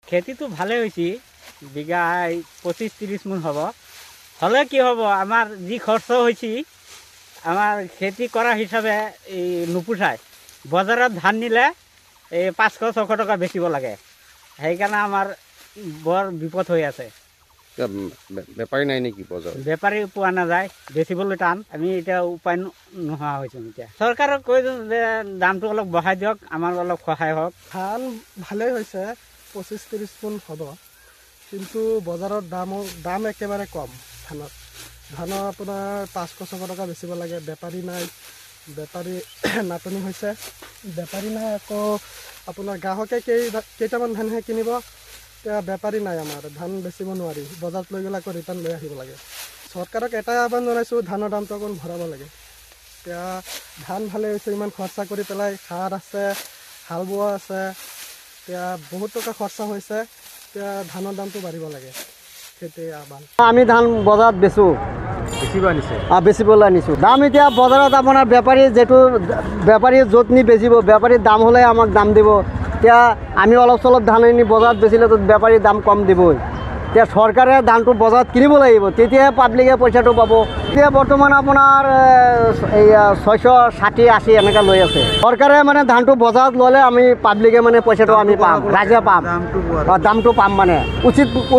খেতিটো ভালে হয়েছে, বিঘায় 25-30 মন হব। হলে কি হব, আমার যে খরচ হয়েছে আমার খেতি করা হিসাবে এই নুপুষায়। বজাৰত ধান নিলে এই 500-600 টাকা বেচিব লাগে, সেইকাৰণে আমাৰ বৰ বিপদ হৈ আছে। বেপাৰী নাই নেকি বজাৰত? বেপাৰী পোৱা নাযায়, বেচিবলৈ টান। আমি এতিয়া উপায় নোহোৱা হৈছোঁ। এতিয়া চৰকাৰক কৈ দিওঁ যে দামটো অলপ বঢ়াই দিয়ক, আমাৰ অলপ সহায় হওক। ধান ভালেই হৈছে, 25-30 মন হ'ব, কিন্তু বজাৰত দাম একেবাৰে কম। ধানৰ আপোনাৰ 500-600 টকা বেচিব লাগে, বেপাৰী নাই, বেপাৰী নাটনি হৈছে। বেপাৰী নাই, আকৌ আপোনাৰ গ্ৰাহকে কেইটামান ধানহে কিনিব, এতিয়া বেপাৰী নাই। আমাৰ ধান বেচিব নোৱাৰি, বজাৰত লৈ গ'লে আকৌ ৰিটাৰ্ণ লৈ আহিব লাগে। চৰকাৰক এটাই আহ্বান জনাইছোঁ, ধানৰ দামটো অকণ ভৰাব লাগে। এতিয়া ধান ভালেই হৈছে, ইমান খৰচা কৰি পেলাই, সাৰ আছে, হাল বোৱা আছে, এতিয়া বহুত টকা খৰচা হৈছে। এতিয়া ধানৰ দামটো বাঢ়িব লাগে, সেইটোৱে আহ্বান। আমি ধান বজাৰত বেচোঁ, বেচিবলৈ আনিছোঁ। দাম এতিয়া বজাৰত আপোনাৰ বেপাৰী য'ত নি বেচিব, বেপাৰীৰ দাম হ'লে আমাক দাম দিব। এতিয়া আমি অলপ চলপ ধান আনি বজাৰত বেচিলেতো বেপাৰীৰ দাম কম দিবই। এতিয়া চৰকাৰে ধানটো বজাৰত কিনিব লাগিব, তেতিয়াহে পাব্লিকে পইচাটো পাব। এতিয়া বৰ্তমান আপোনাৰ এই 660-80 এনেকৈ লৈ আছে। চৰকাৰে মানে ধানটো বজাৰত ল'লে আমি পাব্লিকে মানে পইচাটো আমি পাম, ৰাইজে পাম, দামটো পাম, মানে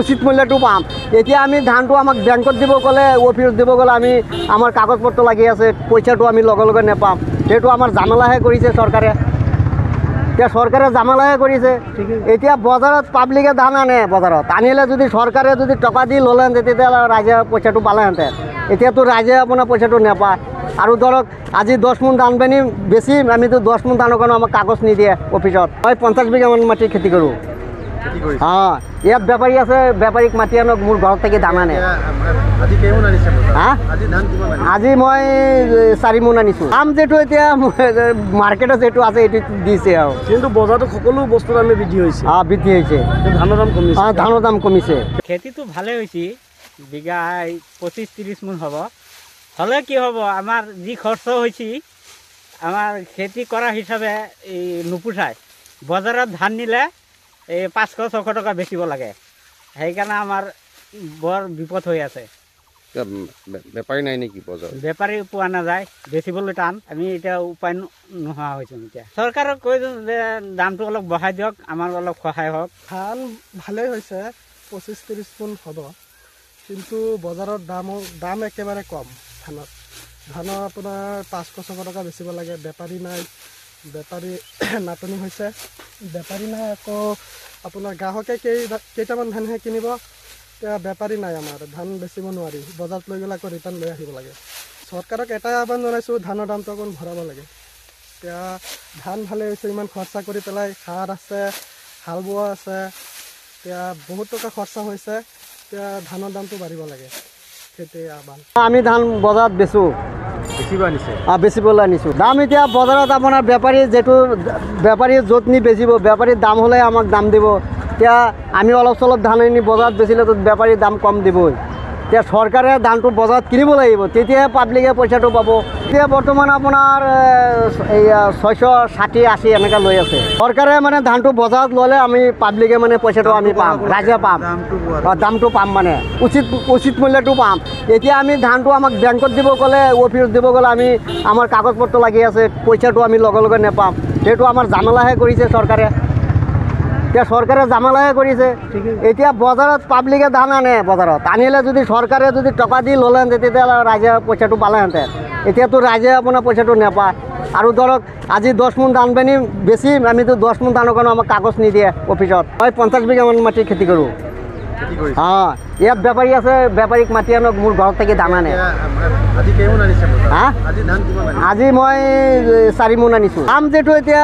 উচিত মূল্যটো পাম। এতিয়া আমি ধানটো আমাক বেংকত দিব গ'লে, অফিচত দিব গ'লে আমি আমাৰ কাগজ পত্ৰ লাগি আছে, পইচাটো আমি লগে লগে নেপাম। সেইটো আমাৰ জামেলাহে কৰিছে চৰকাৰে। এতিয়া চৰকাৰে জামেলাহে কৰিছে। এতিয়া বজাৰত পাব্লিকে ধান আনে, বজাৰত আনিলে যদি চৰকাৰে যদি টকা দি ল'লেহেঁতেন তেতিয়াহ'লে ৰাইজে পইচাটো পালেহেঁতেন। এতিয়াতো ৰাইজে আপোনাৰ পইচাটো নাপায়। আৰু ধৰক আজি 10 মোন ধান পানি বেছি, আমিতো 10 মোন ধানৰ কাৰণে আমাক কাগজ নিদিয়ে অফিচত। মই 50 বিঘামান মাটি খেতি কৰোঁ। অঁ, ইয়াত বেপাৰী আছে, বেপাৰীক মাতি আনক, মোৰ ঘৰত থাকি ধান আনে। আজি মই 4 মোন আনিছোঁ। দাম যিটো এতিয়া মাৰ্কেটত যিটো আছে এইটো দিছে আৰু, কিন্তু বজাৰতো সকলো বস্তুৰ দামে বৃদ্ধি হৈছে। বৃদ্ধি হৈছে, ধানৰ দাম কমিছে। ধানৰ দাম কমিছে। খেতিটো ভালে হয়েছে, বিঘায় 25-30 মন হব। হলে কি হব, আমার যে খরচ হয়েছে আমার খেতি করা হিসাবে এই নুপুষায়। বজাৰত ধান নিলে এই 500-600 টাকা বেচিব লাগে, সেইকাৰণে আমাৰ বৰ বিপদ হৈ আছে। বেপাৰী নাই নেকি বজাৰত? বেপাৰী পোৱা নাযায়, বেচিবলৈ টান। আমি এতিয়া উপায় নোহোৱা হৈছোঁ। এতিয়া চৰকাৰক কৈ দিওঁ যে দামটো অলপ বঢ়াই দিয়ক, আমাৰ অলপ সহায় হওক। ধান ভালেই হৈছে, 25-30 মন হ'ব, কিন্তু বজাৰত দাম একেবাৰে কম। ধানৰ আপোনাৰ 500-600 টকা বেচিব লাগে, বেপাৰী নাই, বেপাৰী নাটনি হৈছে। বেপাৰী নাই, আকৌ আপোনাৰ গ্ৰাহকে কেইটামান ধানহে কিনিব, এতিয়া বেপাৰী নাই। আমাৰ ধান বেচিব নোৱাৰি, বজাৰত লৈ গ'লে আকৌ ৰিটাৰ্ণ লৈ আহিব লাগে। চৰকাৰক এটাই আহ্বান জনাইছোঁ, ধানৰ দামটো অকণ ভৰাব লাগে। এতিয়া ধান ভালেই হৈছে, ইমান খৰচা কৰি পেলাই, সাৰ আছে, হাল বোৱা আছে, এতিয়া বহুত টকা খৰচা হৈছে। এতিয়া ধানৰ দামটো বাঢ়িব লাগে, সেইটোৱে আহ্বান। আমি ধান বজাৰত বেচোঁ, বেচিবলৈ আনিছোঁ। দাম এতিয়া বজাৰত আপোনাৰ বেপাৰী য'ত নি বেচিব, বেপাৰীৰ দাম হ'লে আমাক দাম দিব। এতিয়া আমি অলপ চলপ ধান আনি বজাৰত বেচিলেতো বেপাৰীৰ দাম কম দিবই। এতিয়া চৰকাৰে ধানটো বজাৰত কিনিব লাগিব, তেতিয়াহে পাব্লিকে পইচাটো পাব। এতিয়া বৰ্তমান আপোনাৰ এই 660-80 এনেকৈ লৈ আছে। চৰকাৰে মানে ধানটো বজাৰত ল'লে আমি পাব্লিকে মানে পইচাটো আমি পাম, ৰাইজে পাম, দামটো পাম, মানে উচিত মূল্যটো পাম। এতিয়া আমি ধানটো আমাক বেংকত দিব গ'লে, অফিচত দিব গ'লে আমি আমাৰ কাগজ পত্ৰ লাগি আছে, পইচাটো আমি লগে লগে নেপাম। সেইটো আমাৰ জামেলাহে কৰিছে চৰকাৰে। এতিয়া চৰকাৰে জামেলাহে কৰিছে। এতিয়া বজাৰত পাব্লিকে ধান আনে, বজাৰত আনিলে যদি চৰকাৰে যদি টকা দি ল'লেহেঁতেন তেতিয়াহ'লে ৰাইজে পইচাটো পালেহেঁতেন। এতিয়াতো ৰাইজে আপোনাৰ পইচাটো নাপায়। আৰু ধৰক আজি 10 মোন ধান পানি বেছি, আমিতো 10 মোন ধানৰ কাৰণে আমাক কাগজ নিদিয়ে অফিচত। মই 50 বিঘামান মাটি খেতি কৰোঁ। অঁ, ইয়াত বেপাৰী আছে, বেপাৰীক মাতি আনক, মোৰ ঘৰত থাকি ধান আনে। আজি মই 4 মোন আনিছোঁ। দাম যিটো এতিয়া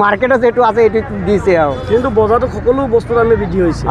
মাৰ্কেটত যিটো আছে এইটো দিছে আৰু, কিন্তু বজাৰতো সকলো বস্তুৰ দামে বৃদ্ধি হৈছে।